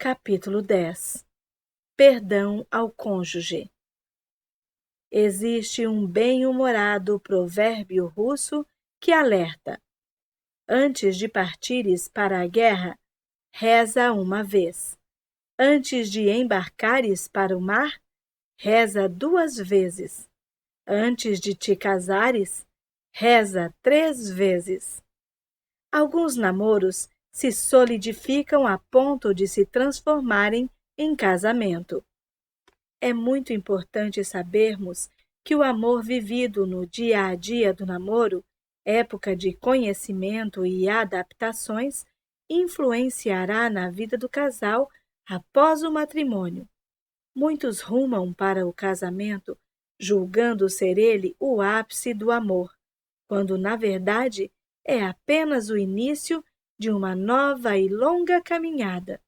Capítulo 10. Perdão ao cônjuge. Existe um bem-humorado provérbio russo que alerta: antes de partires para a guerra, reza uma vez. Antes de embarcares para o mar, reza 2 vezes. Antes de te casares, reza 3 vezes. Alguns namoros se solidificam a ponto de se transformarem em casamento. É muito importante sabermos que o amor vivido no dia a dia do namoro, época de conhecimento e adaptações, influenciará na vida do casal após o matrimônio. Muitos rumam para o casamento julgando ser ele o ápice do amor, quando, na verdade, é apenas o início de uma nova e longa caminhada.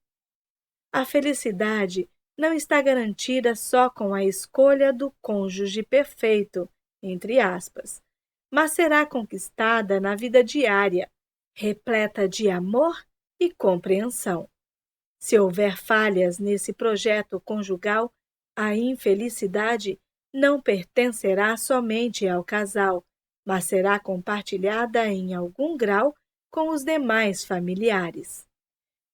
A felicidade não está garantida só com a escolha do cônjuge perfeito, entre aspas, mas será conquistada na vida diária, repleta de amor e compreensão. Se houver falhas nesse projeto conjugal, a infelicidade não pertencerá somente ao casal, mas será compartilhada em algum grau com os demais familiares.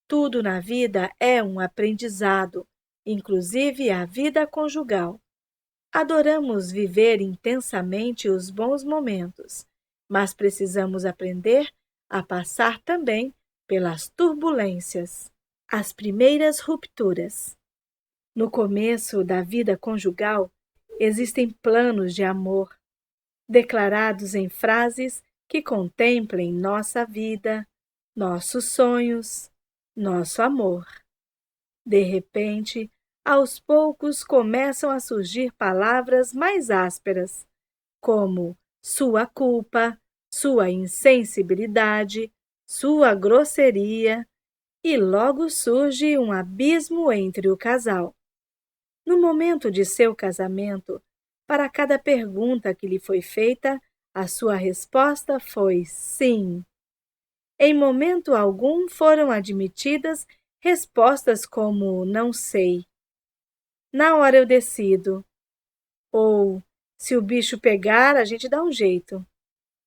Tudo na vida é um aprendizado, inclusive a vida conjugal. Adoramos viver intensamente os bons momentos, mas precisamos aprender a passar também pelas turbulências. As primeiras rupturas. No começo da vida conjugal, existem planos de amor, declarados em frases que contemplem nossa vida, nossos sonhos, nosso amor. De repente, aos poucos começam a surgir palavras mais ásperas, como sua culpa, sua insensibilidade, sua grosseria, e logo surge um abismo entre o casal. No momento de seu casamento, para cada pergunta que lhe foi feita, a sua resposta foi sim. Em momento algum foram admitidas respostas como não sei, na hora eu decido, ou se o bicho pegar, a gente dá um jeito.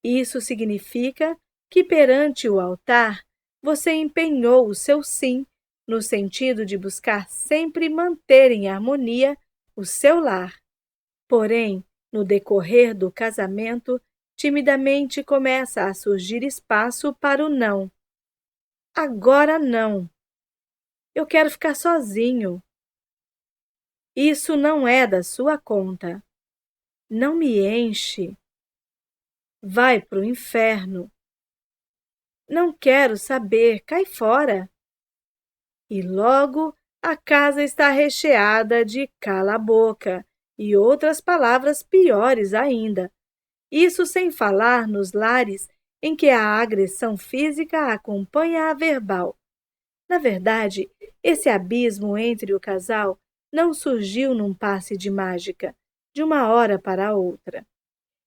Isso significa que perante o altar você empenhou o seu sim no sentido de buscar sempre manter em harmonia o seu lar. Porém, no decorrer do casamento, timidamente começa a surgir espaço para o não. Agora não. Eu quero ficar sozinho. Isso não é da sua conta. Não me enche. Vai pro inferno. Não quero saber, cai fora. E logo a casa está recheada de cala a boca e outras palavras piores ainda. Isso sem falar nos lares em que a agressão física acompanha a verbal. Na verdade, esse abismo entre o casal não surgiu num passe de mágica, de uma hora para outra.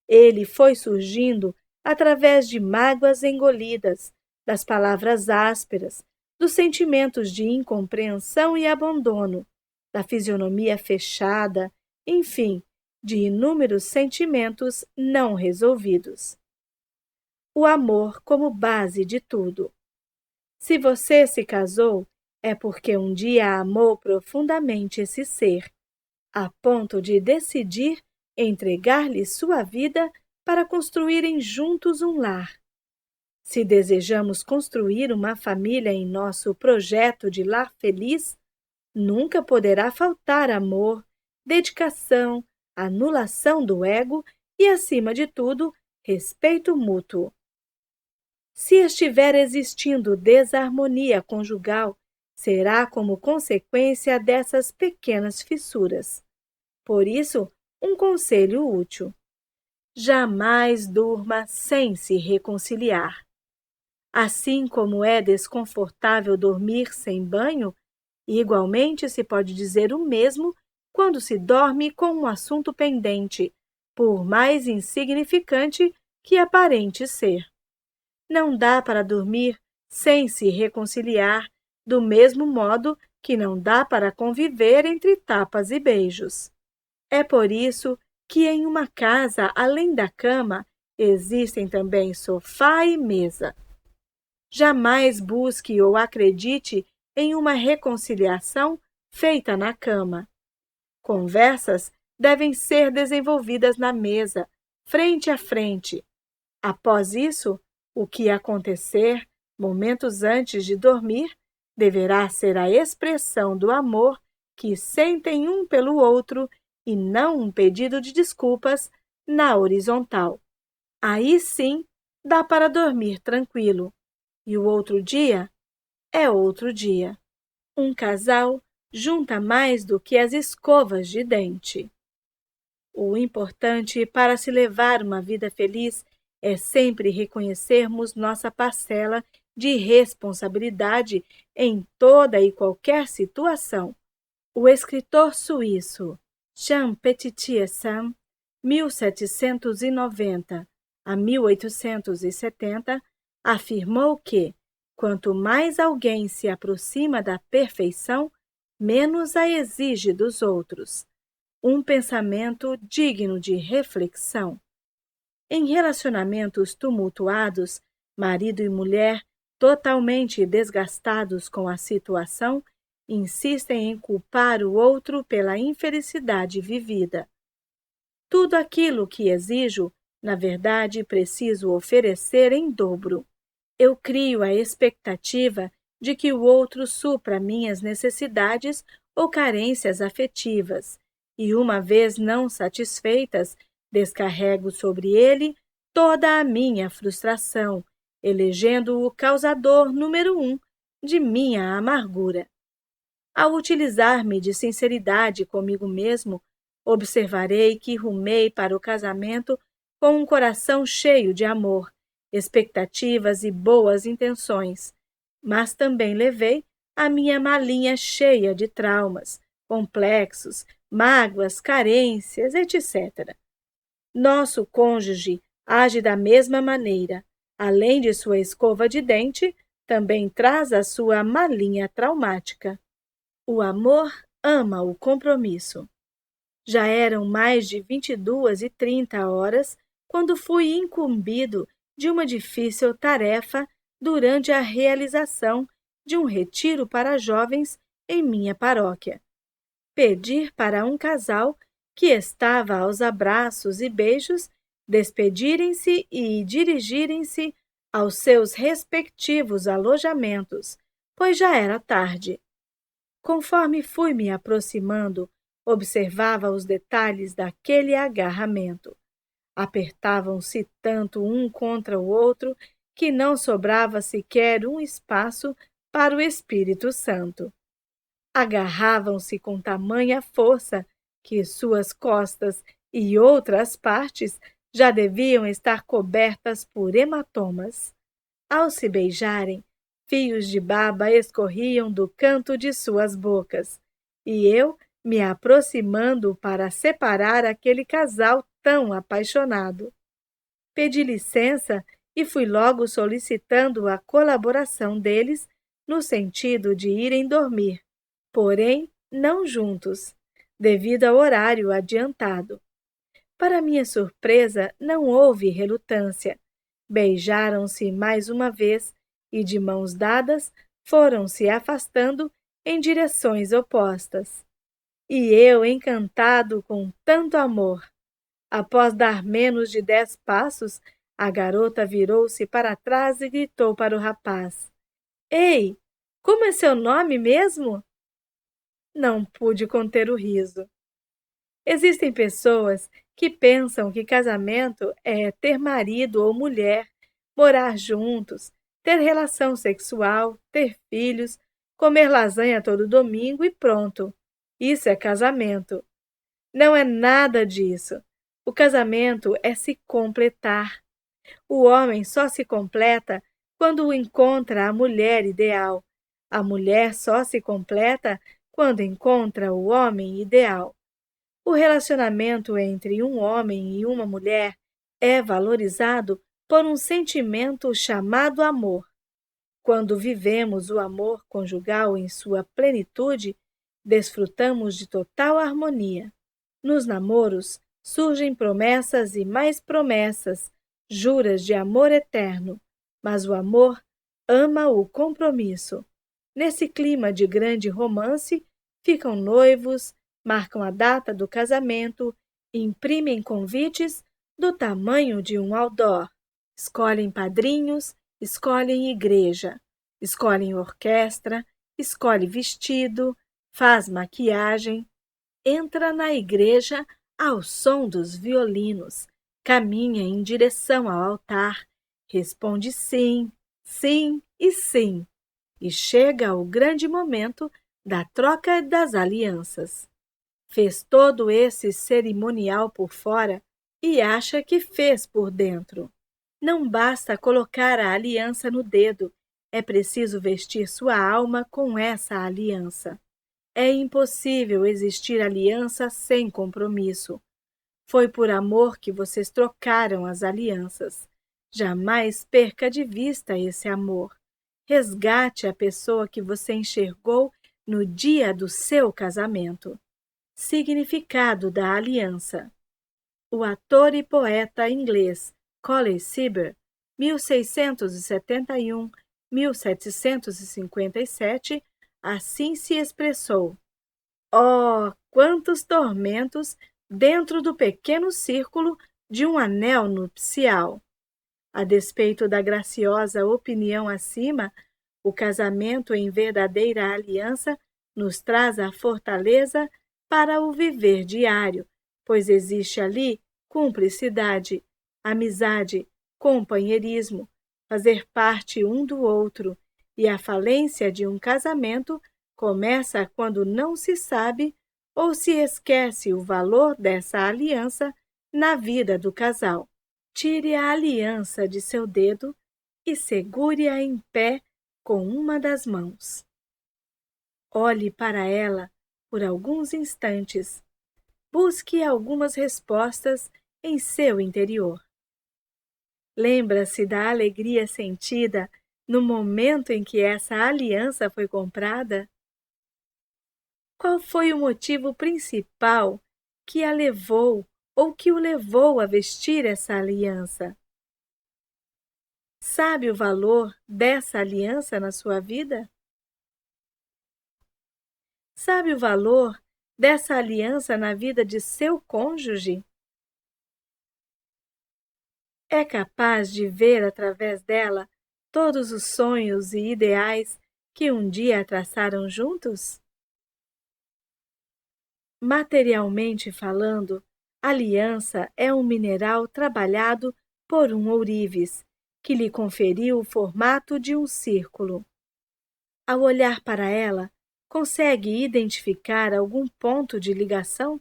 Ele foi surgindo através de mágoas engolidas, das palavras ásperas, dos sentimentos de incompreensão e abandono, da fisionomia fechada, enfim, de inúmeros sentimentos não resolvidos. O amor como base de tudo. Se você se casou, é porque um dia amou profundamente esse ser, a ponto de decidir entregar-lhe sua vida para construírem juntos um lar. Se desejamos construir uma família em nosso projeto de lar feliz, nunca poderá faltar amor, dedicação, anulação do ego e, acima de tudo, respeito mútuo. Se estiver existindo desarmonia conjugal, será como consequência dessas pequenas fissuras. Por isso, um conselho útil: jamais durma sem se reconciliar. Assim como é desconfortável dormir sem banho, igualmente se pode dizer o mesmo quando se dorme com um assunto pendente, por mais insignificante que aparente ser. Não dá para dormir sem se reconciliar, do mesmo modo que não dá para conviver entre tapas e beijos. É por isso que em uma casa, além da cama, existem também sofá e mesa. Jamais busque ou acredite em uma reconciliação feita na cama. Conversas devem ser desenvolvidas na mesa, frente a frente. Após isso, o que acontecer, momentos antes de dormir, deverá ser a expressão do amor que sentem um pelo outro e não um pedido de desculpas na horizontal. Aí sim, dá para dormir tranquilo. E o outro dia é outro dia. Um casal junta mais do que as escovas de dente. O importante para se levar uma vida feliz é sempre reconhecermos nossa parcela de responsabilidade em toda e qualquer situação. O escritor suíço Jean Petitiersam, 1790 a 1870, afirmou que, quanto mais alguém se aproxima da perfeição, menos a exige dos outros. Um pensamento digno de reflexão. Em relacionamentos tumultuados, marido e mulher, totalmente desgastados com a situação, insistem em culpar o outro pela infelicidade vivida. Tudo aquilo que exijo, na verdade, preciso oferecer em dobro. Eu crio a expectativa de que o outro supra minhas necessidades ou carências afetivas, e uma vez não satisfeitas, descarrego sobre ele toda a minha frustração, elegendo-o o causador número 1 de minha amargura. Ao utilizar-me de sinceridade comigo mesmo, observarei que rumei para o casamento com um coração cheio de amor, expectativas e boas intenções, mas também levei a minha malinha cheia de traumas, complexos, mágoas, carências, etc. Nosso cônjuge age da mesma maneira. Além de sua escova de dente, também traz a sua malinha traumática. O amor ama o compromisso. Já eram mais de 22h30 quando fui incumbido de uma difícil tarefa durante a realização de um retiro para jovens em minha paróquia. Pedir para um casal que estava aos abraços e beijos despedirem-se e dirigirem-se aos seus respectivos alojamentos, pois já era tarde. Conforme fui me aproximando, observava os detalhes daquele agarramento. Apertavam-se tanto um contra o outro que não sobrava sequer um espaço para o Espírito Santo. Agarravam-se com tamanha força que suas costas e outras partes já deviam estar cobertas por hematomas. Ao se beijarem, fios de baba escorriam do canto de suas bocas, e eu me aproximando para separar aquele casal tão apaixonado. Pedi licença e fui logo solicitando a colaboração deles no sentido de irem dormir, porém não juntos, devido ao horário adiantado. Para minha surpresa, não houve relutância. Beijaram-se mais uma vez e, de mãos dadas, foram se afastando em direções opostas. E eu, encantado com tanto amor. Após dar menos de 10 passos, a garota virou-se para trás e gritou para o rapaz: Ei, como é seu nome mesmo? Não pude conter o riso. Existem pessoas que pensam que casamento é ter marido ou mulher, morar juntos, ter relação sexual, ter filhos, comer lasanha todo domingo e pronto. Isso é casamento. Não é nada disso. O casamento é se completar. O homem só se completa quando encontra a mulher ideal. A mulher só se completa quando encontra o homem ideal. O relacionamento entre um homem e uma mulher é valorizado por um sentimento chamado amor. Quando vivemos o amor conjugal em sua plenitude, desfrutamos de total harmonia. Nos namoros surgem promessas e mais promessas, juras de amor eterno, mas o amor ama o compromisso. Nesse clima de grande romance, ficam noivos, marcam a data do casamento, imprimem convites do tamanho de um outdoor, escolhem padrinhos, escolhem igreja, escolhem orquestra, escolhe vestido, faz maquiagem, entra na igreja ao som dos violinos, caminha em direção ao altar, responde sim, sim e sim, e chega ao grande momento da troca das alianças. Fez todo esse cerimonial por fora e acha que fez por dentro. Não basta colocar a aliança no dedo, é preciso vestir sua alma com essa aliança. É impossível existir aliança sem compromisso. Foi por amor que vocês trocaram as alianças. Jamais perca de vista esse amor. Resgate a pessoa que você enxergou no dia do seu casamento. Significado da aliança. O ator e poeta inglês Colley Cibber, 1671-1757, assim se expressou: oh, quantos tormentos dentro do pequeno círculo de um anel nupcial! A despeito da graciosa opinião acima, o casamento em verdadeira aliança nos traz a fortaleza para o viver diário, pois existe ali cumplicidade, amizade, companheirismo, fazer parte um do outro, e a falência de um casamento começa quando não se sabe ou se esquece o valor dessa aliança na vida do casal. Tire a aliança de seu dedo e segure-a em pé com uma das mãos. Olhe para ela por alguns instantes. Busque algumas respostas em seu interior. Lembra-se da alegria sentida no momento em que essa aliança foi comprada? Qual foi o motivo principal que a levou ou que o levou a vestir essa aliança? Sabe o valor dessa aliança na sua vida? Sabe o valor dessa aliança na vida de seu cônjuge? É capaz de ver através dela todos os sonhos e ideais que um dia traçaram juntos? Materialmente falando, aliança é um mineral trabalhado por um ourives, que lhe conferiu o formato de um círculo. Ao olhar para ela, consegue identificar algum ponto de ligação?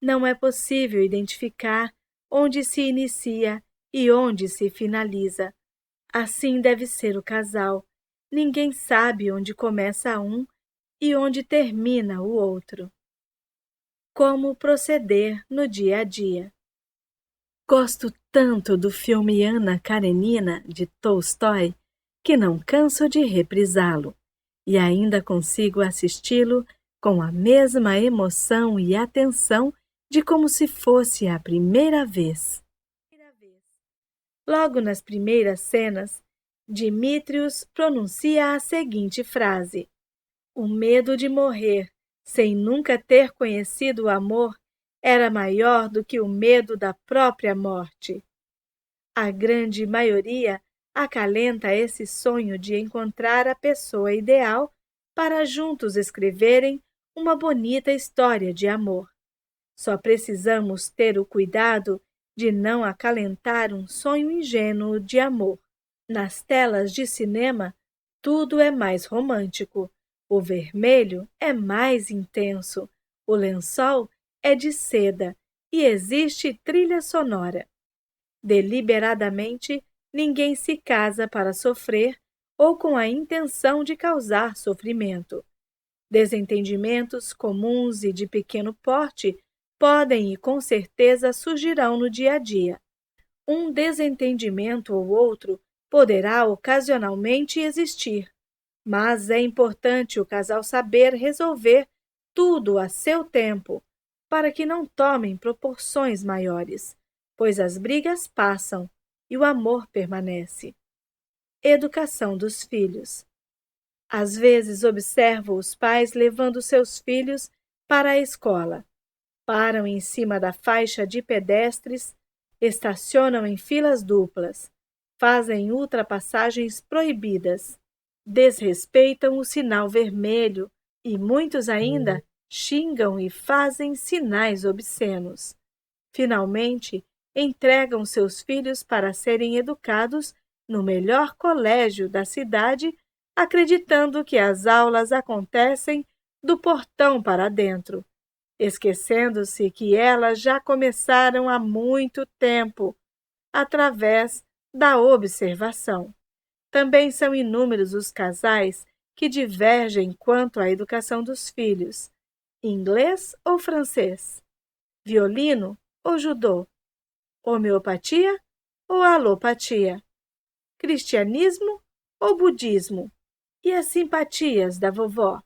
Não é possível identificar onde se inicia e onde se finaliza. Assim deve ser o casal. Ninguém sabe onde começa um e onde termina o outro. Como proceder no dia a dia? Gosto tanto do filme Ana Karenina, de Tolstói, que não canso de reprisá-lo, e ainda consigo assisti-lo com a mesma emoção e atenção de como se fosse a primeira vez. Logo nas primeiras cenas, Dimitrios pronuncia a seguinte frase: o medo de morrer, sem nunca ter conhecido o amor, era maior do que o medo da própria morte. A grande maioria acalenta esse sonho de encontrar a pessoa ideal para juntos escreverem uma bonita história de amor. Só precisamos ter o cuidado de não acalentar um sonho ingênuo de amor. Nas telas de cinema, tudo é mais romântico. O vermelho é mais intenso, o lençol é de seda e existe trilha sonora. Deliberadamente, ninguém se casa para sofrer ou com a intenção de causar sofrimento. Desentendimentos comuns e de pequeno porte podem e com certeza surgirão no dia a dia. Um desentendimento ou outro poderá ocasionalmente existir, mas é importante o casal saber resolver tudo a seu tempo, para que não tomem proporções maiores, pois as brigas passam e o amor permanece. Educação dos filhos. Às vezes observo os pais levando seus filhos para a escola. Param em cima da faixa de pedestres, estacionam em filas duplas, fazem ultrapassagens proibidas, desrespeitam o sinal vermelho e muitos ainda xingam e fazem sinais obscenos. Finalmente, entregam seus filhos para serem educados no melhor colégio da cidade, acreditando que as aulas acontecem do portão para dentro, esquecendo-se que elas já começaram há muito tempo, através da observação. Também são inúmeros os casais que divergem quanto à educação dos filhos: inglês ou francês, violino ou judô, homeopatia ou alopatia, cristianismo ou budismo, e as simpatias da vovó.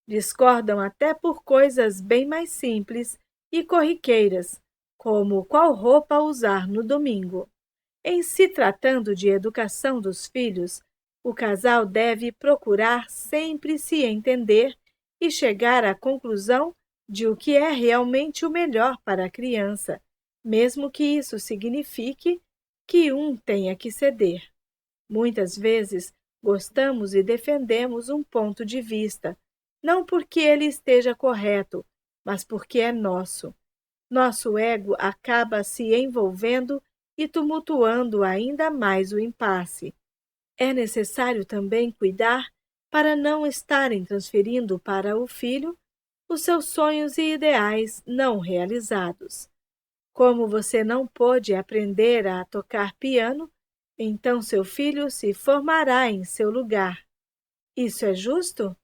Discordam até por coisas bem mais simples e corriqueiras, como qual roupa usar no domingo. Em se tratando de educação dos filhos, o casal deve procurar sempre se entender e chegar à conclusão de o que é realmente o melhor para a criança, mesmo que isso signifique que um tenha que ceder. Muitas vezes gostamos e defendemos um ponto de vista, não porque ele esteja correto, mas porque é nosso. Nosso ego acaba se envolvendo e tumultuando ainda mais o impasse. É necessário também cuidar para não estarem transferindo para o filho os seus sonhos e ideais não realizados. Como você não pôde aprender a tocar piano, então seu filho se formará em seu lugar. Isso é justo?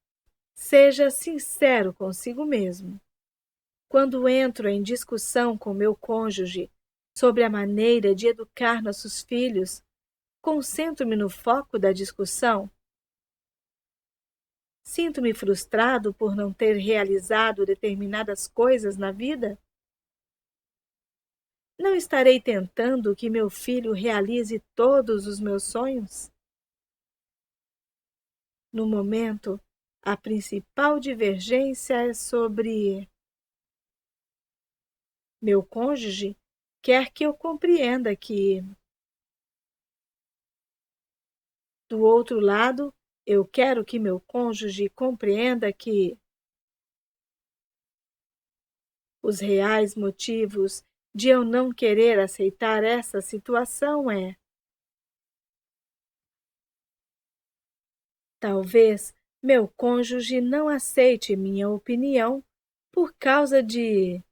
Seja sincero consigo mesmo. Quando entro em discussão com meu cônjuge sobre a maneira de educar nossos filhos, concentro-me no foco da discussão? Sinto-me frustrado por não ter realizado determinadas coisas na vida? Não estarei tentando que meu filho realize todos os meus sonhos? No momento, a principal divergência é sobre meu cônjuge quer que eu compreenda que, do outro lado, eu quero que meu cônjuge compreenda que os reais motivos de eu não querer aceitar essa situação é: talvez meu cônjuge não aceite minha opinião por causa de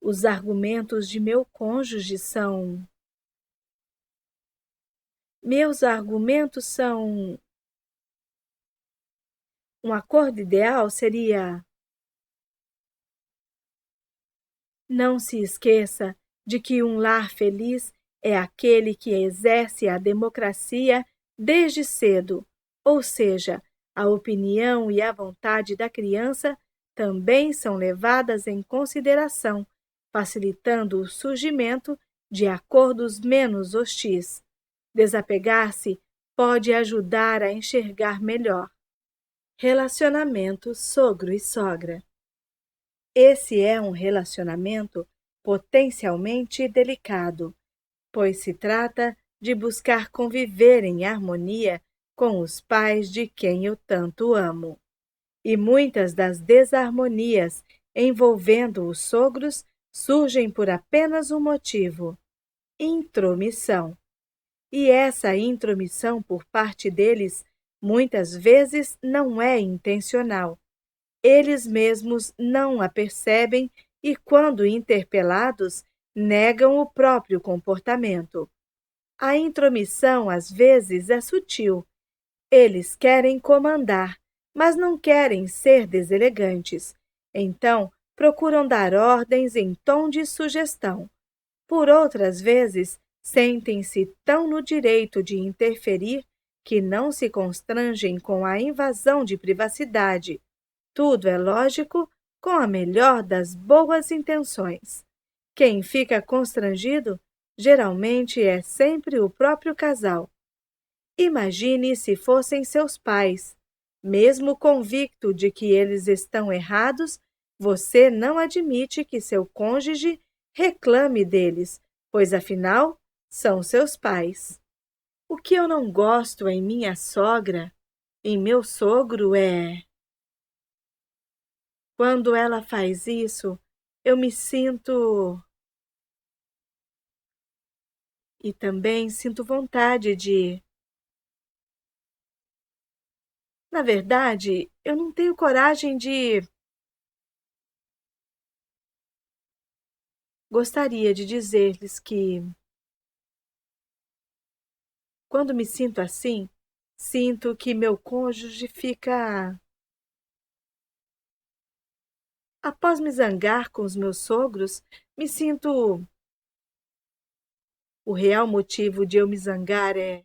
os argumentos de meu cônjuge são. Meus argumentos são. Um acordo ideal seria: não se esqueça de que um lar feliz é aquele que exerce a democracia desde cedo, ou seja, a opinião e a vontade da criança também são levadas em consideração, facilitando o surgimento de acordos menos hostis. Desapegar-se pode ajudar a enxergar melhor. Relacionamento sogro e sogra. Esse é um relacionamento potencialmente delicado, pois se trata de buscar conviver em harmonia com os pais de quem eu tanto amo. E muitas das desarmonias envolvendo os sogros surgem por apenas um motivo: intromissão. E essa intromissão por parte deles muitas vezes não é intencional. Eles mesmos não a percebem e, quando interpelados, negam o próprio comportamento. A intromissão, às vezes, é sutil. Eles querem comandar, mas não querem ser deselegantes. Então, procuram dar ordens em tom de sugestão. Por outras vezes, Sentem-se tão no direito de interferir que não se constrangem com a invasão de privacidade. Tudo é lógico com a melhor das boas intenções. Quem fica constrangido geralmente é sempre o próprio casal. Imagine se fossem seus pais. Mesmo convicto de que eles estão errados, você não admite que seu cônjuge reclame deles, pois afinal são seus pais. O que eu não gosto em minha sogra, em meu sogro, é. Quando ela faz isso, eu me sinto. E também sinto vontade de. Na verdade, eu não tenho coragem de. Gostaria de dizer-lhes que, quando me sinto assim, sinto que meu cônjuge fica. Após me zangar com os meus sogros, me sinto. O real motivo de eu me zangar é.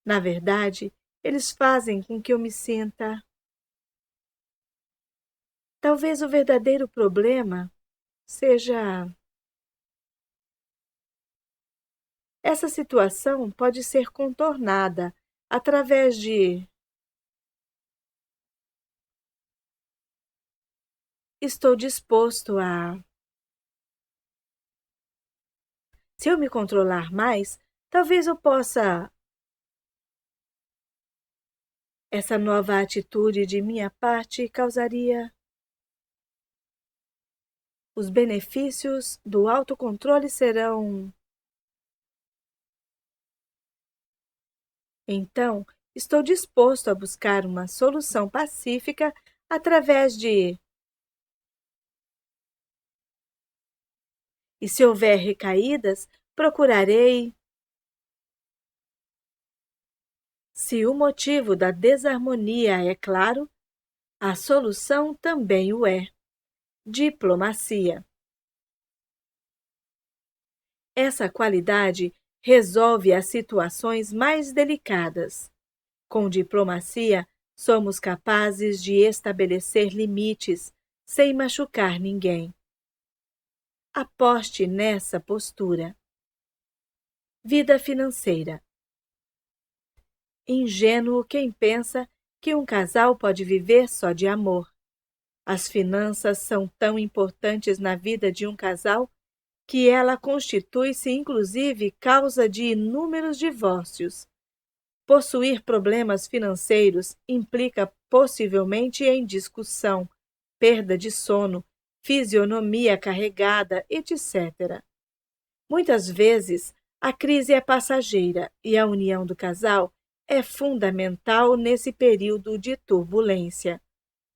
Na verdade, eles fazem com que eu me sinta. Talvez o verdadeiro problema seja. Essa situação pode ser contornada através de. Estou disposto a. Se eu me controlar mais, talvez eu possa. Essa nova atitude de minha parte causaria. Os benefícios do autocontrole serão. Então, estou disposto a buscar uma solução pacífica através de. E se houver recaídas, procurarei. Se o motivo da desarmonia é claro, a solução também o é. Diplomacia. Essa qualidade resolve as situações mais delicadas. Com diplomacia, somos capazes de estabelecer limites sem machucar ninguém. Aposte nessa postura. Vida financeira. Ingênuo quem pensa que um casal pode viver só de amor. As finanças são tão importantes na vida de um casal que ela constitui-se inclusive causa de inúmeros divórcios. Possuir problemas financeiros implica possivelmente em discussão, perda de sono, fisionomia carregada, etc. Muitas vezes, a crise é passageira e a união do casal é fundamental nesse período de turbulência.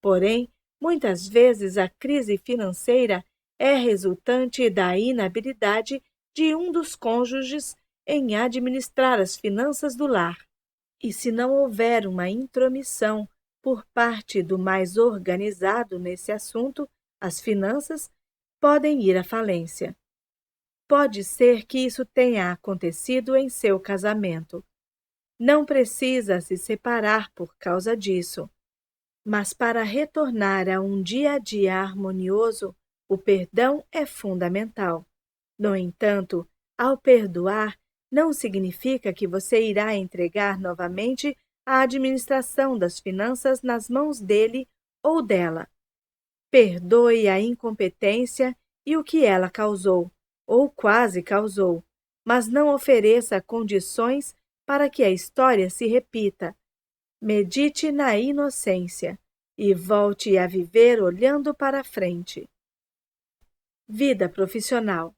Porém, muitas vezes a crise financeira é resultante da inabilidade de um dos cônjuges em administrar as finanças do lar. E se não houver uma intromissão por parte do mais organizado nesse assunto, as finanças podem ir à falência. Pode ser que isso tenha acontecido em seu casamento. Não precisa se separar por causa disso. Mas para retornar a um dia a dia harmonioso, o perdão é fundamental. No entanto, ao perdoar, não significa que você irá entregar novamente a administração das finanças nas mãos dele ou dela. Perdoe a incompetência e o que ela causou, ou quase causou, mas não ofereça condições para que a história se repita. Medite na inocência e volte a viver olhando para frente. Vida profissional.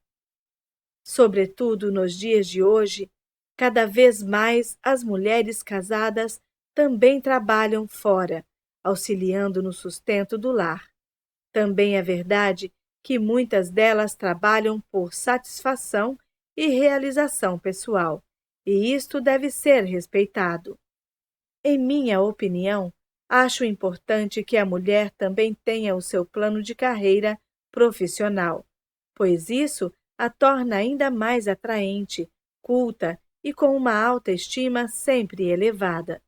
Sobretudo nos dias de hoje, cada vez mais as mulheres casadas também trabalham fora, auxiliando no sustento do lar. Também é verdade que muitas delas trabalham por satisfação e realização pessoal, e isto deve ser respeitado. Em minha opinião, acho importante que a mulher também tenha o seu plano de carreira profissional, pois isso a torna ainda mais atraente, culta e com uma autoestima sempre elevada.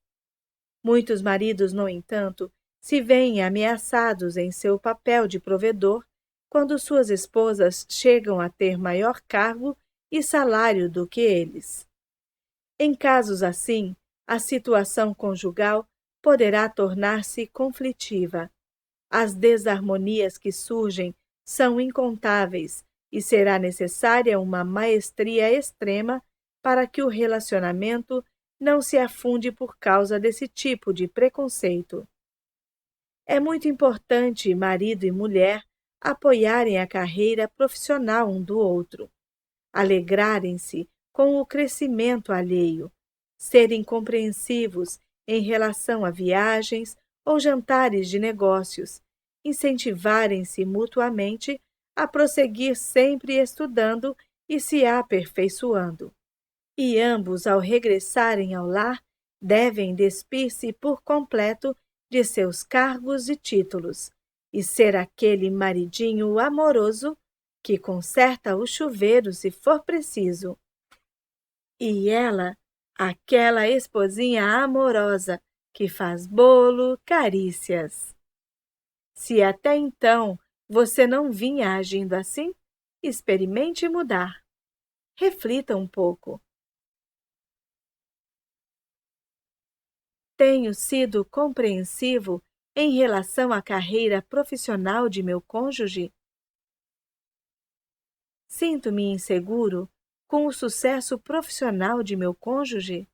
Muitos maridos, no entanto, se veem ameaçados em seu papel de provedor quando suas esposas chegam a ter maior cargo e salário do que eles. Em casos assim, a situação conjugal poderá tornar-se conflitiva. As desarmonias que surgem são incontáveis e será necessária uma maestria extrema para que o relacionamento não se afunde por causa desse tipo de preconceito. É muito importante marido e mulher apoiarem a carreira profissional um do outro, alegrarem-se com o crescimento alheio, serem compreensivos em relação a viagens ou jantares de negócios, incentivarem-se mutuamente a prosseguir sempre estudando e se aperfeiçoando. E ambos, ao regressarem ao lar, devem despir-se por completo de seus cargos e títulos, e ser aquele maridinho amoroso que conserta o chuveiro se for preciso. E ela, aquela esposinha amorosa que faz bolo, carícias. Se até então você não vinha agindo assim, experimente mudar. Reflita um pouco. Tenho sido compreensivo em relação à carreira profissional de meu cônjuge? Sinto-me inseguro com o sucesso profissional de meu cônjuge?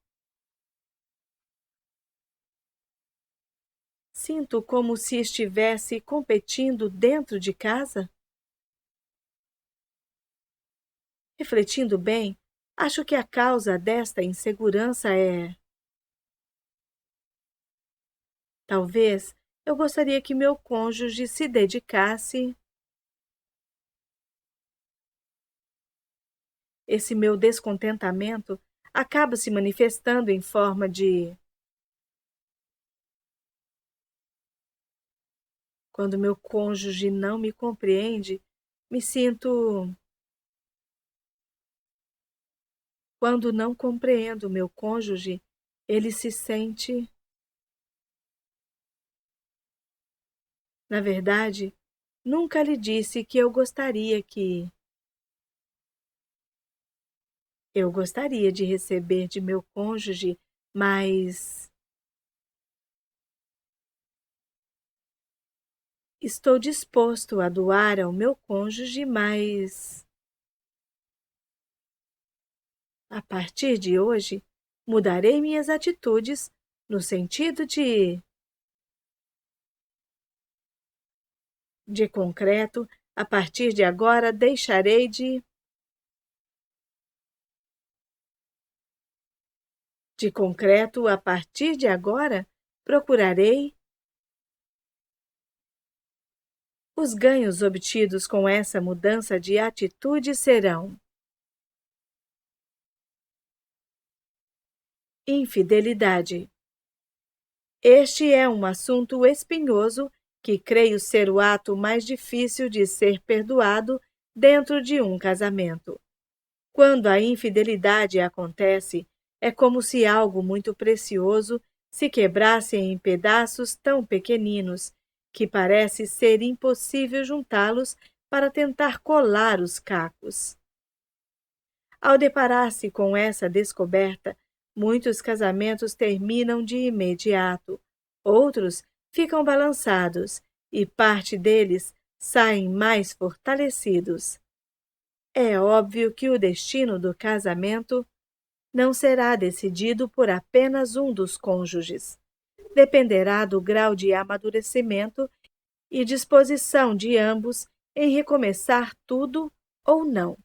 Sinto como se estivesse competindo dentro de casa? Refletindo bem, acho que a causa desta insegurança é: talvez eu gostaria que meu cônjuge se dedicasse. Esse meu descontentamento acaba se manifestando em forma de: quando meu cônjuge não me compreende, me sinto. Quando não compreendo meu cônjuge, ele se sente. Na verdade, nunca lhe disse que eu gostaria que. Eu gostaria de receber de meu cônjuge, mas estou disposto a doar ao meu cônjuge, mas a partir de hoje mudarei minhas atitudes no sentido de concreto, a partir de agora deixarei de concreto, a partir de agora procurarei. Os ganhos obtidos com essa mudança de atitude serão: infidelidade. Este é um assunto espinhoso que creio ser o ato mais difícil de ser perdoado dentro de um casamento. Quando a infidelidade acontece, é como se algo muito precioso se quebrasse em pedaços tão pequeninos que parece ser impossível juntá-los para tentar colar os cacos. Ao deparar-se com essa descoberta, muitos casamentos terminam de imediato, outros ficam balançados e parte deles saem mais fortalecidos. É óbvio que o destino do casamento não será decidido por apenas um dos cônjuges. Dependerá do grau de amadurecimento e disposição de ambos em recomeçar tudo ou não.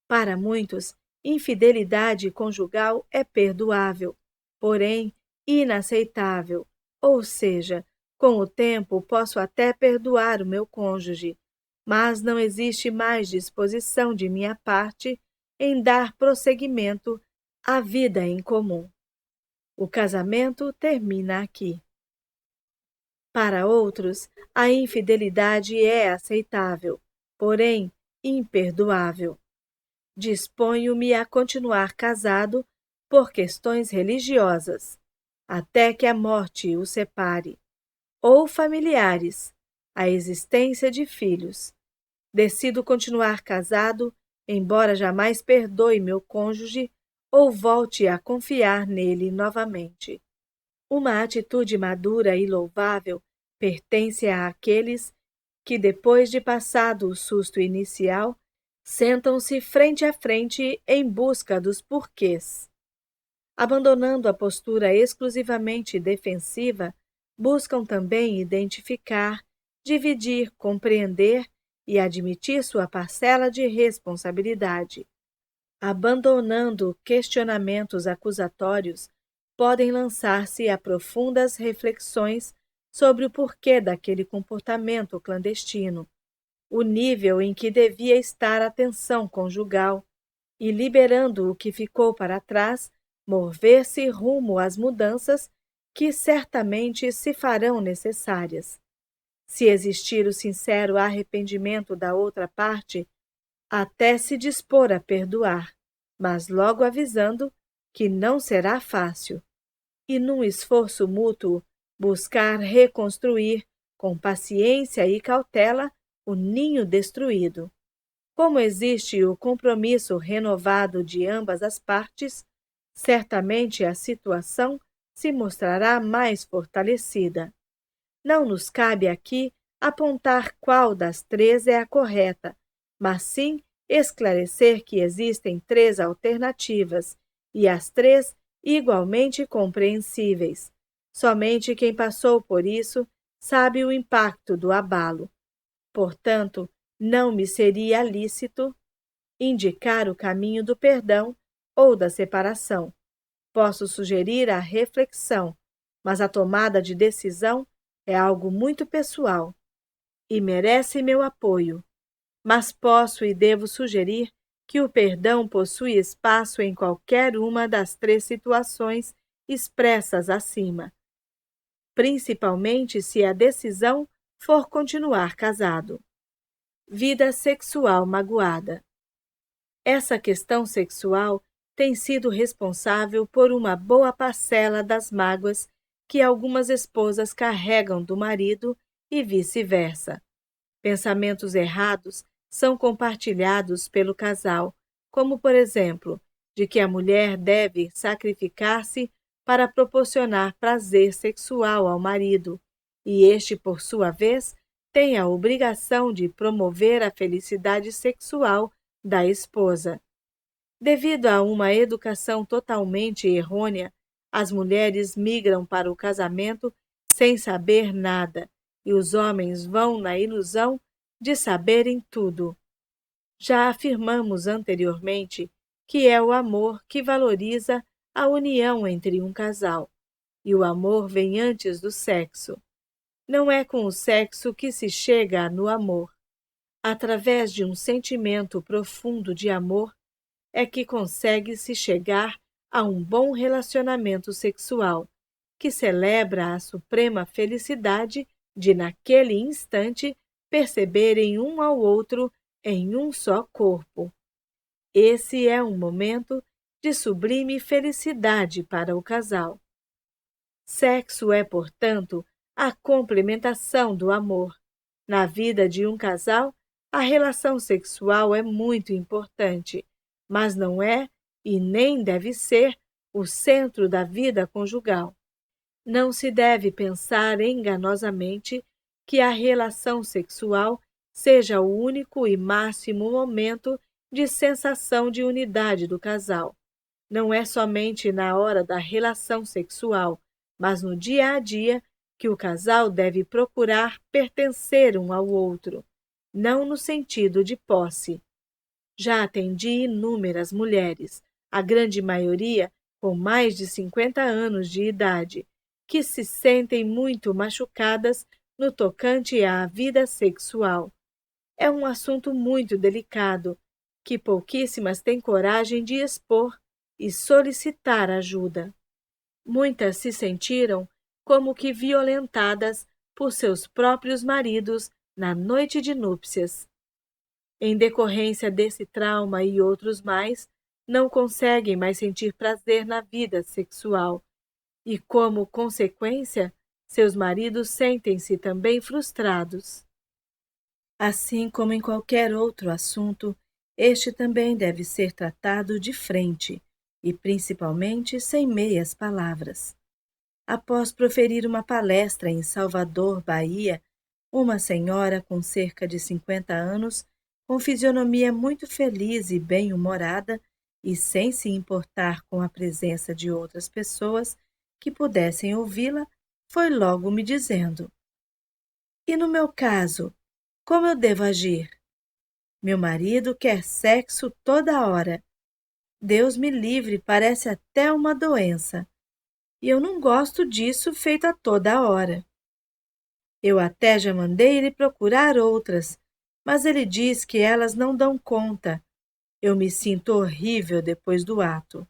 Para muitos, infidelidade conjugal é perdoável, porém inaceitável. Ou seja, com o tempo posso até perdoar o meu cônjuge, mas não existe mais disposição de minha parte em dar prosseguimento à vida em comum. O casamento termina aqui. Para outros, a infidelidade é aceitável, porém imperdoável. Disponho-me a continuar casado por questões religiosas, até que a morte o separe, ou familiares, a existência de filhos. Decido continuar casado, embora jamais perdoe meu cônjuge ou volte a confiar nele novamente. Uma atitude madura e louvável pertence àqueles que, depois de passado o susto inicial, sentam-se frente a frente em busca dos porquês. Abandonando a postura exclusivamente defensiva, buscam também identificar, dividir, compreender e admitir sua parcela de responsabilidade. Abandonando questionamentos acusatórios, podem lançar-se a profundas reflexões sobre o porquê daquele comportamento clandestino, o nível em que devia estar a tensão conjugal, e, liberando o que ficou para trás, mover-se rumo às mudanças que certamente se farão necessárias. Se existir o sincero arrependimento da outra parte, até se dispor a perdoar, mas logo avisando que não será fácil, e num esforço mútuo buscar reconstruir, com paciência e cautela, o ninho destruído. Como existe o compromisso renovado de ambas as partes, certamente a situação se mostrará mais fortalecida. Não nos cabe aqui apontar qual das três é a correta, mas sim esclarecer que existem três alternativas, e as três igualmente compreensíveis. Somente quem passou por isso sabe o impacto do abalo. Portanto, não me seria lícito indicar o caminho do perdão ou da separação. Posso sugerir a reflexão, mas a tomada de decisão é algo muito pessoal e merece meu apoio. Mas posso e devo sugerir que o perdão possui espaço em qualquer uma das três situações expressas acima, principalmente se a decisão for continuar casado. Vida sexual magoada. Essa questão sexual tem sido responsável por uma boa parcela das mágoas que algumas esposas carregam do marido e vice-versa. Pensamentos errados são compartilhados pelo casal, como, por exemplo, de que a mulher deve sacrificar-se para proporcionar prazer sexual ao marido, e este, por sua vez, tem a obrigação de promover a felicidade sexual da esposa. Devido a uma educação totalmente errônea, as mulheres migram para o casamento sem saber nada, e os homens vão na ilusão de saberem tudo. Já afirmamos anteriormente que é o amor que valoriza a união entre um casal, e o amor vem antes do sexo. Não é com o sexo que se chega no amor. Através de um sentimento profundo de amor é que consegue-se chegar a um bom relacionamento sexual, que celebra a suprema felicidade de, naquele instante, perceberem um ao outro em um só corpo. Esse é um momento de sublime felicidade para o casal. Sexo é, portanto, a complementação do amor. Na vida de um casal, a relação sexual é muito importante, mas não é e nem deve ser o centro da vida conjugal. Não se deve pensar enganosamente que a relação sexual seja o único e máximo momento de sensação de unidade do casal. Não é somente na hora da relação sexual, mas no dia a dia que o casal deve procurar pertencer um ao outro, não no sentido de posse. Já atendi inúmeras mulheres, a grande maioria com mais de 50 anos de idade, que se sentem muito machucadas no tocante à vida sexual. É um assunto muito delicado, que pouquíssimas têm coragem de expor e solicitar ajuda. Muitas se sentiram como que violentadas por seus próprios maridos na noite de núpcias. Em decorrência desse trauma e outros mais, não conseguem mais sentir prazer na vida sexual e, como consequência, seus maridos sentem-se também frustrados. Assim como em qualquer outro assunto, este também deve ser tratado de frente e, principalmente, sem meias palavras. Após proferir uma palestra em Salvador, Bahia, uma senhora com cerca de 50 anos, com fisionomia muito feliz e bem-humorada, e sem se importar com a presença de outras pessoas que pudessem ouvi-la, foi logo me dizendo: "E no meu caso, como eu devo agir? Meu marido quer sexo toda hora. Deus me livre, parece até uma doença. E eu não gosto disso feito a toda hora. Eu até já mandei ele procurar outras, mas ele diz que elas não dão conta. Eu me sinto horrível depois do ato."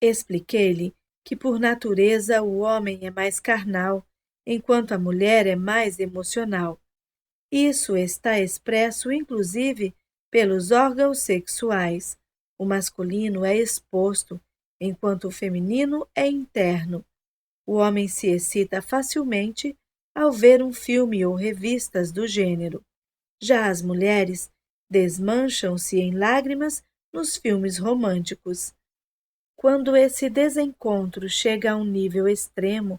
Expliquei-lhe que, por natureza, o homem é mais carnal, enquanto a mulher é mais emocional. Isso está expresso, inclusive, pelos órgãos sexuais. O masculino é exposto, enquanto o feminino é interno. O homem se excita facilmente ao ver um filme ou revistas do gênero. Já as mulheres desmancham-se em lágrimas nos filmes românticos. Quando esse desencontro chega a um nível extremo,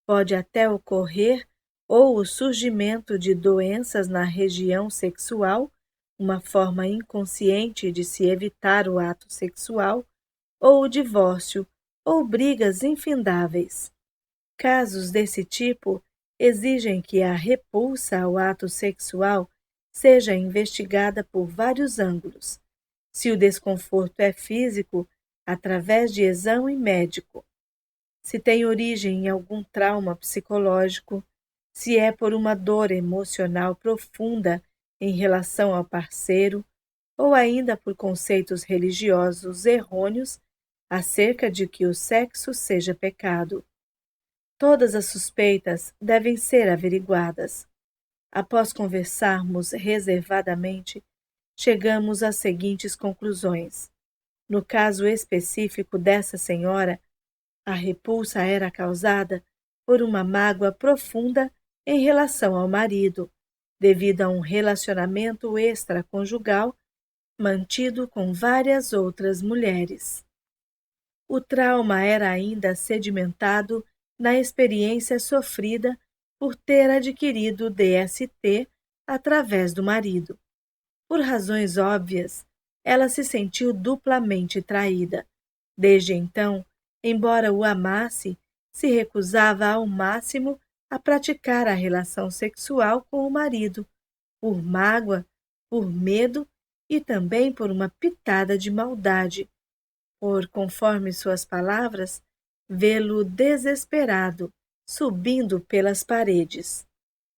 pode até ocorrer ou o surgimento de doenças na região sexual, uma forma inconsciente de se evitar o ato sexual, ou o divórcio, ou brigas infindáveis. Casos desse tipo exigem que a repulsa ao ato sexual seja investigada por vários ângulos. Se o desconforto é físico, através de exame médico. Se tem origem em algum trauma psicológico, se é por uma dor emocional profunda em relação ao parceiro, ou ainda por conceitos religiosos errôneos acerca de que o sexo seja pecado. Todas as suspeitas devem ser averiguadas. Após conversarmos reservadamente, chegamos às seguintes conclusões. No caso específico dessa senhora, a repulsa era causada por uma mágoa profunda em relação ao marido, devido a um relacionamento extraconjugal mantido com várias outras mulheres. O trauma era ainda sedimentado na experiência sofrida por ter adquirido DST através do marido. Por razões óbvias, ela se sentiu duplamente traída. Desde então, embora o amasse, se recusava ao máximo a praticar a relação sexual com o marido, por mágoa, por medo e também por uma pitada de maldade, por, conforme suas palavras, vê-lo desesperado, subindo pelas paredes.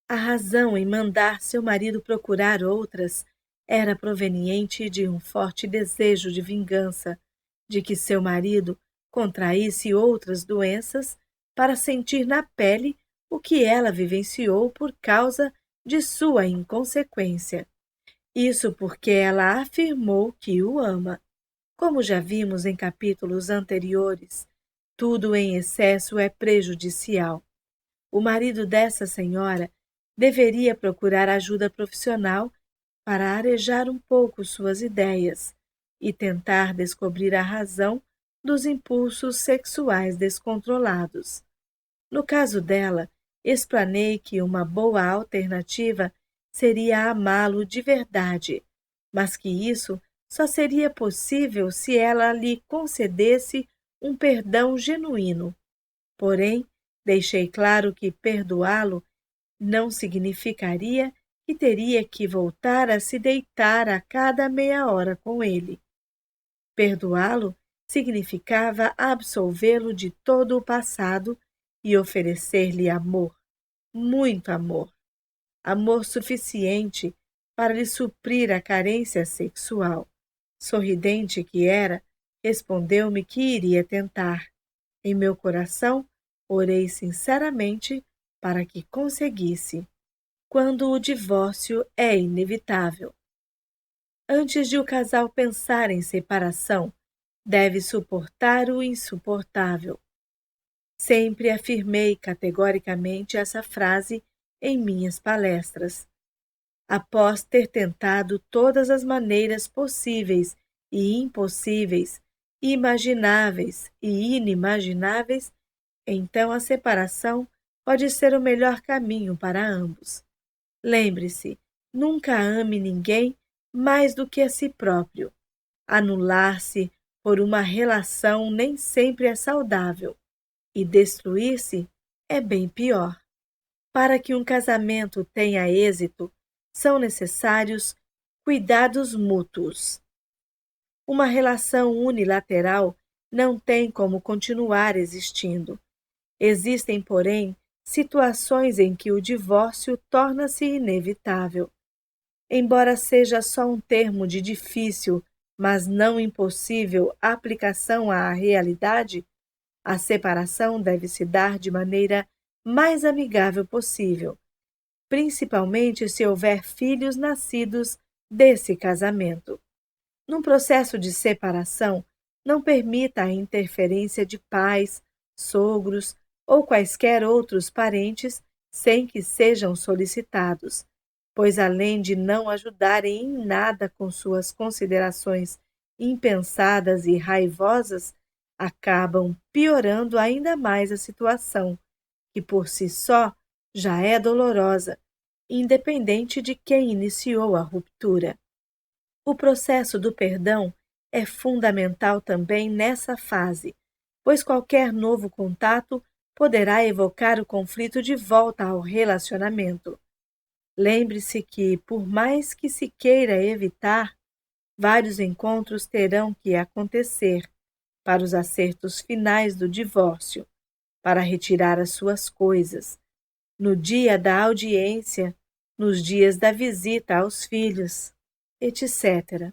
A razão em mandar seu marido procurar outras era proveniente de um forte desejo de vingança, de que seu marido contraísse outras doenças para sentir na pele o que ela vivenciou por causa de sua inconsequência. Isso porque ela afirmou que o ama. Como já vimos em capítulos anteriores, tudo em excesso é prejudicial. O marido dessa senhora deveria procurar ajuda profissional para arejar um pouco suas ideias e tentar descobrir a razão dos impulsos sexuais descontrolados. No caso dela, explanei que uma boa alternativa seria amá-lo de verdade, mas que isso só seria possível se ela lhe concedesse um perdão genuíno. Porém, deixei claro que perdoá-lo não significaria que teria que voltar a se deitar a cada meia hora com ele. Perdoá-lo significava absolvê-lo de todo o passado e oferecer-lhe amor, muito amor, amor suficiente para lhe suprir a carência sexual. Sorridente que era, respondeu-me que iria tentar. Em meu coração, orei sinceramente para que conseguisse. Quando o divórcio é inevitável. Antes de o casal pensar em separação, deve suportar o insuportável. Sempre afirmei categoricamente essa frase em minhas palestras. Após ter tentado todas as maneiras possíveis e impossíveis, imagináveis e inimagináveis, então a separação pode ser o melhor caminho para ambos. Lembre-se, nunca ame ninguém mais do que a si próprio. Anular-se por uma relação nem sempre é saudável, e destruir-se é bem pior. Para que um casamento tenha êxito, são necessários cuidados mútuos. Uma relação unilateral não tem como continuar existindo. Existem, porém, situações em que o divórcio torna-se inevitável. Embora seja só um termo de difícil, mas não impossível aplicação à realidade, a separação deve se dar de maneira mais amigável possível, principalmente se houver filhos nascidos desse casamento. Num processo de separação, não permita a interferência de pais, sogros ou quaisquer outros parentes sem que sejam solicitados, pois além de não ajudarem em nada com suas considerações impensadas e raivosas, acabam piorando ainda mais a situação, que por si só já é dolorosa, independente de quem iniciou a ruptura. O processo do perdão é fundamental também nessa fase, pois qualquer novo contato poderá evocar o conflito de volta ao relacionamento. Lembre-se que, por mais que se queira evitar, vários encontros terão que acontecer para os acertos finais do divórcio, para retirar as suas coisas, no dia da audiência, nos dias da visita aos filhos, etc.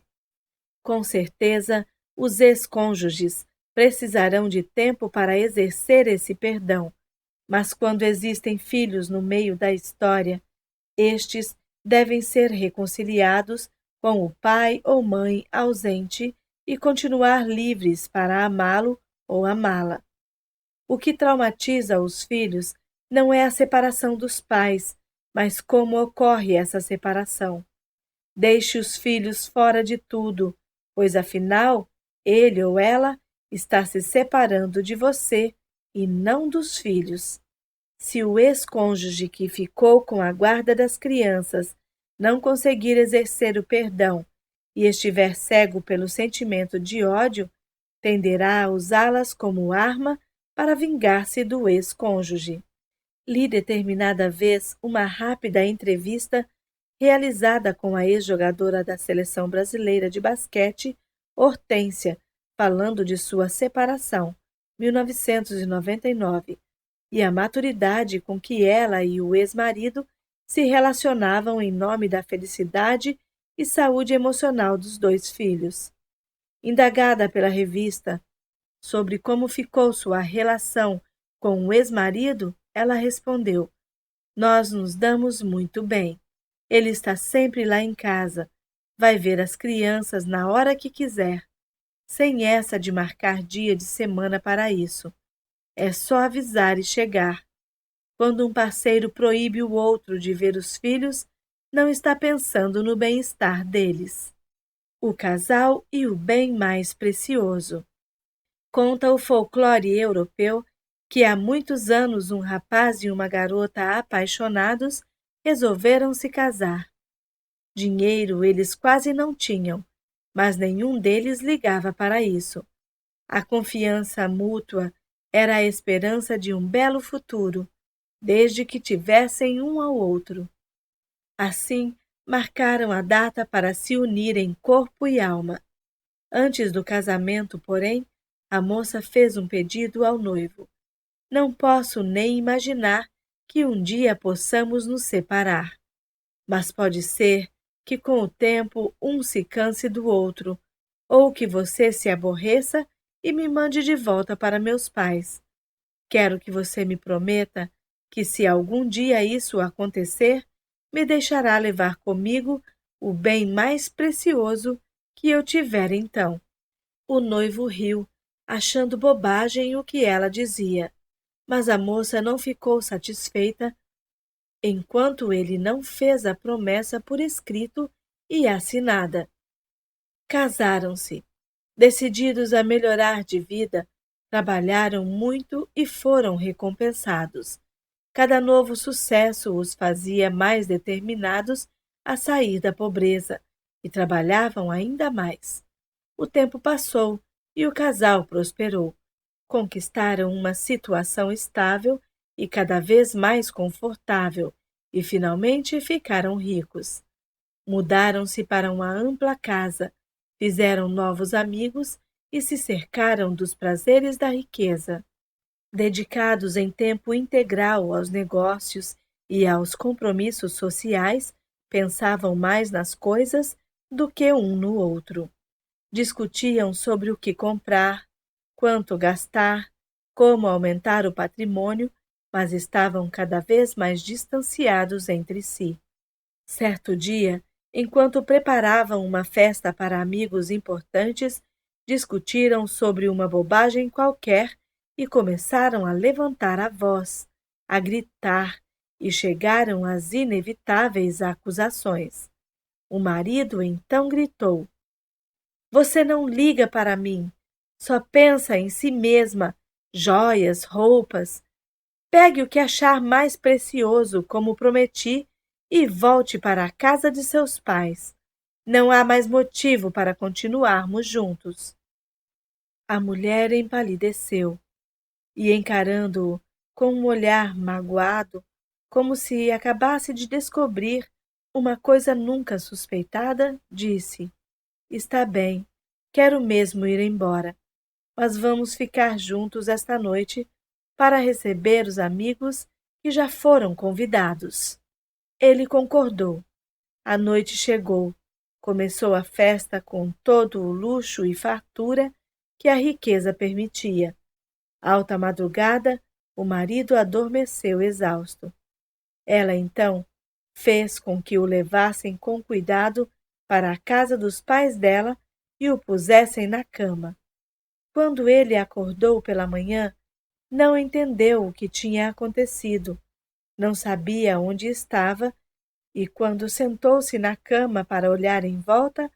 Com certeza, os ex-cônjuges precisarão de tempo para exercer esse perdão, mas quando existem filhos no meio da história, estes devem ser reconciliados com o pai ou mãe ausente e continuar livres para amá-lo ou amá-la. O que traumatiza os filhos não é a separação dos pais, mas como ocorre essa separação. Deixe os filhos fora de tudo, pois afinal, ele ou ela está se separando de você e não dos filhos. Se o ex-cônjuge que ficou com a guarda das crianças não conseguir exercer o perdão e estiver cego pelo sentimento de ódio, tenderá a usá-las como arma para vingar-se do ex-cônjuge. Li determinada vez uma rápida entrevista realizada com a ex-jogadora da seleção brasileira de basquete, Hortência, falando de sua separação, 1999, e a maturidade com que ela e o ex-marido se relacionavam em nome da felicidade e saúde emocional dos dois filhos. Indagada pela revista sobre como ficou sua relação com o ex-marido, ela respondeu: "Nós nos damos muito bem. Ele está sempre lá em casa. Vai ver as crianças na hora que quiser. Sem essa de marcar dia de semana para isso. É só avisar e chegar. Quando um parceiro proíbe o outro de ver os filhos, não está pensando no bem-estar deles." O casal e o bem mais precioso. Conta o folclore europeu que há muitos anos um rapaz e uma garota apaixonados resolveram se casar. Dinheiro eles quase não tinham, mas nenhum deles ligava para isso. A confiança mútua era a esperança de um belo futuro, desde que tivessem um ao outro. Assim, marcaram a data para se unirem corpo e alma. Antes do casamento, porém, a moça fez um pedido ao noivo: "Não posso nem imaginar que um dia possamos nos separar. Mas pode ser que com o tempo um se canse do outro, ou que você se aborreça e me mande de volta para meus pais. Quero que você me prometa que, se algum dia isso acontecer, me deixará levar comigo o bem mais precioso que eu tivera então. O noivo riu, achando bobagem o que ela dizia, mas a moça não ficou satisfeita enquanto ele não fez a promessa por escrito e assinada. Casaram-se. Decididos a melhorar de vida, trabalharam muito e foram recompensados. Cada novo sucesso os fazia mais determinados a sair da pobreza, e trabalhavam ainda mais. O tempo passou e o casal prosperou. Conquistaram uma situação estável e cada vez mais confortável, e finalmente ficaram ricos. Mudaram-se para uma ampla casa, fizeram novos amigos e se cercaram dos prazeres da riqueza. Dedicados em tempo integral aos negócios e aos compromissos sociais, pensavam mais nas coisas do que um no outro. Discutiam sobre o que comprar, quanto gastar, como aumentar o patrimônio, mas estavam cada vez mais distanciados entre si. Certo dia, enquanto preparavam uma festa para amigos importantes, discutiram sobre uma bobagem qualquer e começaram a levantar a voz, a gritar, e chegaram às inevitáveis acusações. O marido então gritou: Você não liga para mim, só pensa em si mesma, joias, roupas. Pegue o que achar mais precioso, como prometi, e volte para a casa de seus pais. Não há mais motivo para continuarmos juntos. A mulher empalideceu e, encarando-o com um olhar magoado, como se acabasse de descobrir uma coisa nunca suspeitada, disse: Está bem, quero mesmo ir embora, mas vamos ficar juntos esta noite para receber os amigos que já foram convidados. Ele concordou. A noite chegou. Começou a festa com todo o luxo e fartura que a riqueza permitia. Alta madrugada, o marido adormeceu exausto. Ela, então, fez com que o levassem com cuidado para a casa dos pais dela e o pusessem na cama. Quando ele acordou pela manhã, não entendeu o que tinha acontecido, não sabia onde estava, e quando sentou-se na cama para olhar em volta,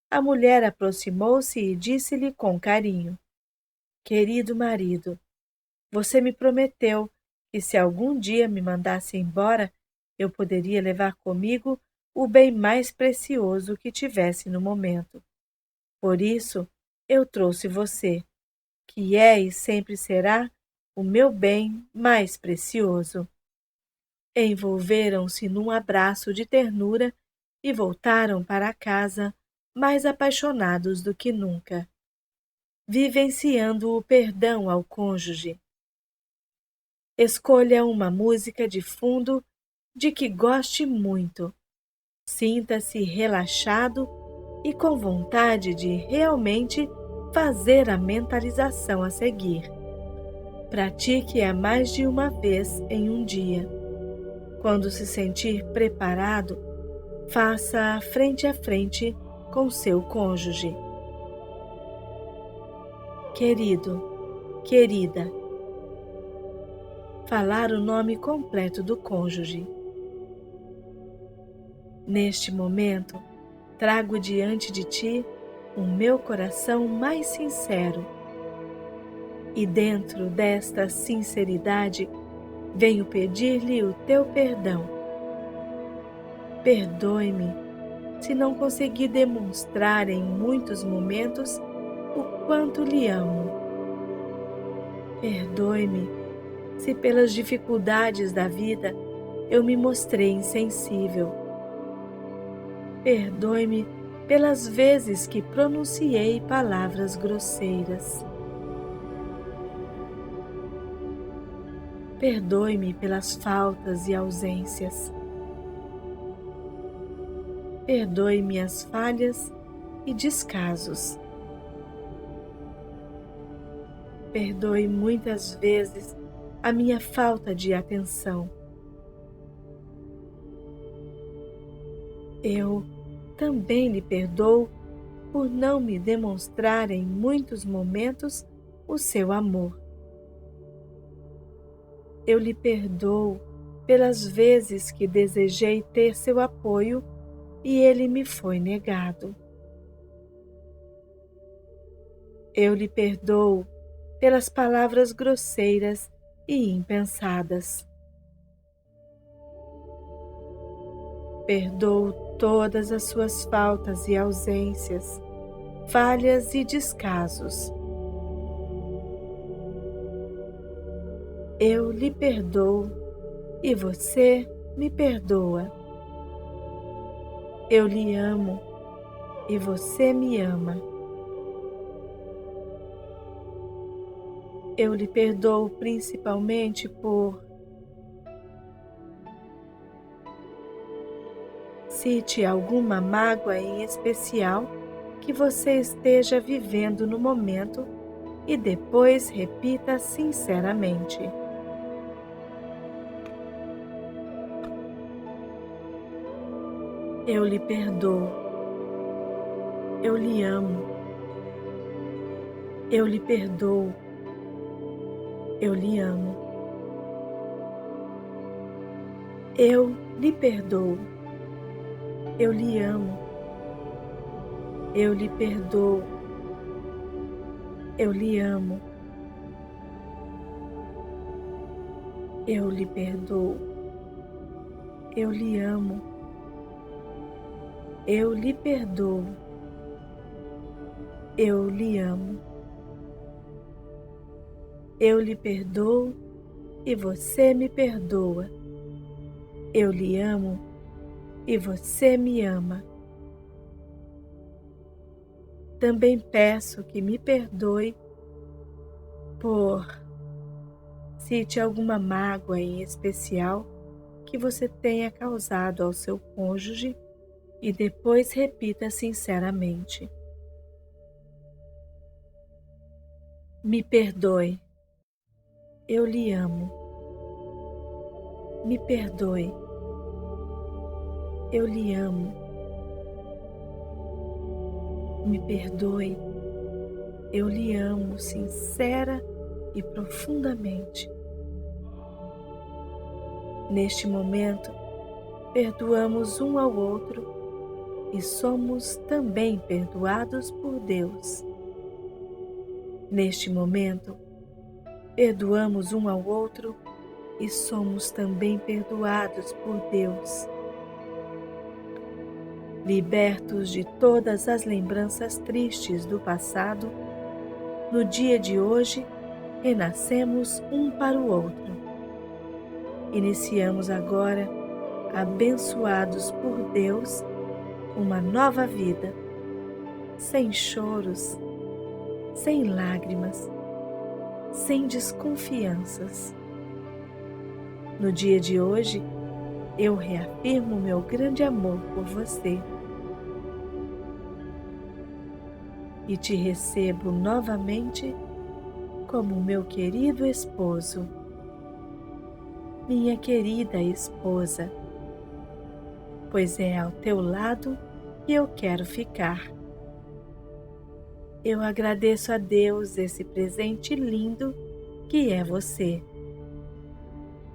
a mulher aproximou-se e disse-lhe com carinho: Querido marido, você me prometeu que se algum dia me mandasse embora, eu poderia levar comigo o bem mais precioso que tivesse no momento. Por isso, eu trouxe você, que é e sempre será o meu bem mais precioso. Envolveram-se num abraço de ternura e voltaram para casa mais apaixonados do que nunca, vivenciando o perdão ao cônjuge. Escolha uma música de fundo de que goste muito. Sinta-se relaxado e com vontade de realmente fazer a mentalização a seguir. Pratique-a mais de uma vez em um dia. Quando se sentir preparado, faça-a frente a frente com seu cônjuge. Querido, querida. Falar o nome completo do cônjuge. Neste momento, trago diante de ti o meu coração mais sincero. E dentro desta sinceridade, venho pedir-lhe o teu perdão. Perdoe-me se não consegui demonstrar em muitos momentos o quanto lhe amo. Perdoe-me se pelas dificuldades da vida eu me mostrei insensível. Perdoe-me pelas vezes que pronunciei palavras grosseiras. Perdoe-me pelas faltas e ausências. Perdoe minhas falhas e descasos. Perdoe muitas vezes a minha falta de atenção. Eu também lhe perdoo por não me demonstrar em muitos momentos o seu amor. Eu lhe perdoo pelas vezes que desejei ter seu apoio e ele me foi negado. Eu lhe perdoo pelas palavras grosseiras e impensadas. Perdoo todas as suas faltas e ausências, falhas e descasos. Eu lhe perdoo e você me perdoa. Eu lhe amo e você me ama. Eu lhe perdoo principalmente por... Cite alguma mágoa em especial que você esteja vivendo no momento e depois repita sinceramente. Eu lhe perdoo. Eu lhe amo. Eu lhe perdoo. Eu lhe amo. Eu lhe perdoo. Eu lhe amo. Eu lhe perdoo. Eu lhe amo. Eu lhe perdoo. Eu lhe amo. Eu lhe perdoo. Eu lhe amo. Eu lhe perdoo e você me perdoa. Eu lhe amo e você me ama. Também peço que me perdoe por... Cite alguma mágoa em especial que você tenha causado ao seu cônjuge e depois repita sinceramente. Me perdoe. Eu lhe amo. Me perdoe. Eu lhe amo. Me perdoe. Eu lhe amo sincera e profundamente. Neste momento, perdoamos um ao outro e somos também perdoados por Deus. Neste momento, perdoamos um ao outro e somos também perdoados por Deus. Libertos de todas as lembranças tristes do passado, no dia de hoje, renascemos um para o outro. Iniciamos agora, abençoados por Deus, uma nova vida, sem choros, sem lágrimas, sem desconfianças. No dia de hoje, eu reafirmo meu grande amor por você e te recebo novamente como meu querido esposo, minha querida esposa, pois é ao teu lado que eu quero ficar. Eu agradeço a Deus esse presente lindo que é você.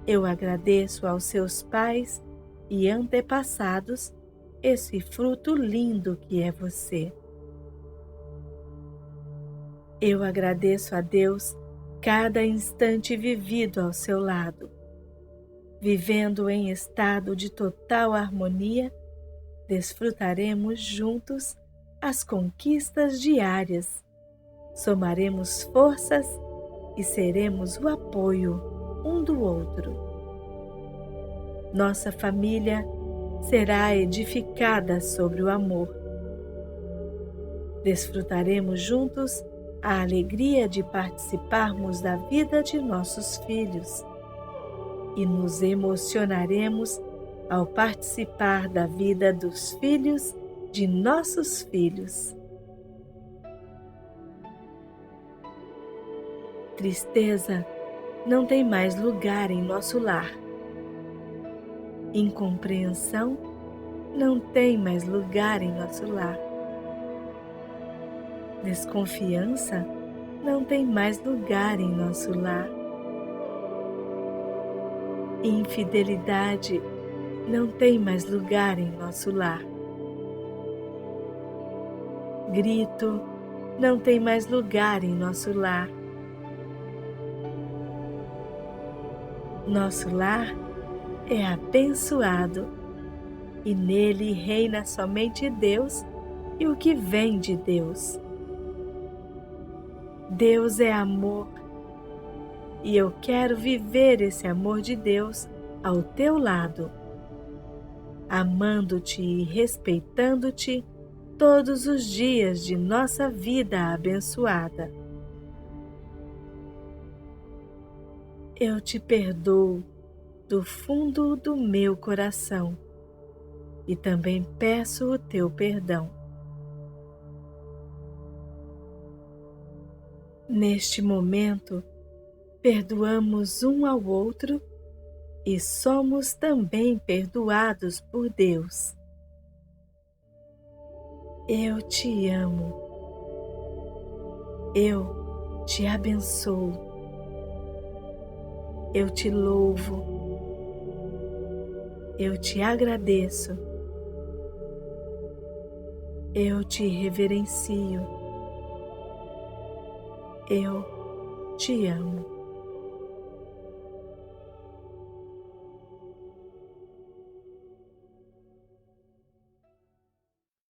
Eu agradeço aos seus pais e antepassados esse fruto lindo que é você. Eu agradeço a Deus cada instante vivido ao seu lado. Vivendo em estado de total harmonia, desfrutaremos juntos as conquistas diárias, somaremos forças e seremos o apoio um do outro. Nossa família será edificada sobre o amor. Desfrutaremos juntos a alegria de participarmos da vida de nossos filhos e nos emocionaremos ao participar da vida dos filhos de nossos filhos. Tristeza não tem mais lugar em nosso lar. Incompreensão não tem mais lugar em nosso lar. Desconfiança não tem mais lugar em nosso lar. Infidelidade não tem mais lugar em nosso lar. Grito não tem mais lugar em nosso lar. Nosso lar é abençoado e nele reina somente Deus e o que vem de Deus. Deus é amor e eu quero viver esse amor de Deus ao teu lado, amando-te e respeitando-te todos os dias de nossa vida abençoada. Eu te perdoo do fundo do meu coração e também peço o teu perdão. Neste momento, perdoamos um ao outro e somos também perdoados por Deus. Eu te amo. Eu te abençoo. Eu te louvo. Eu te agradeço. Eu te reverencio. Eu te amo.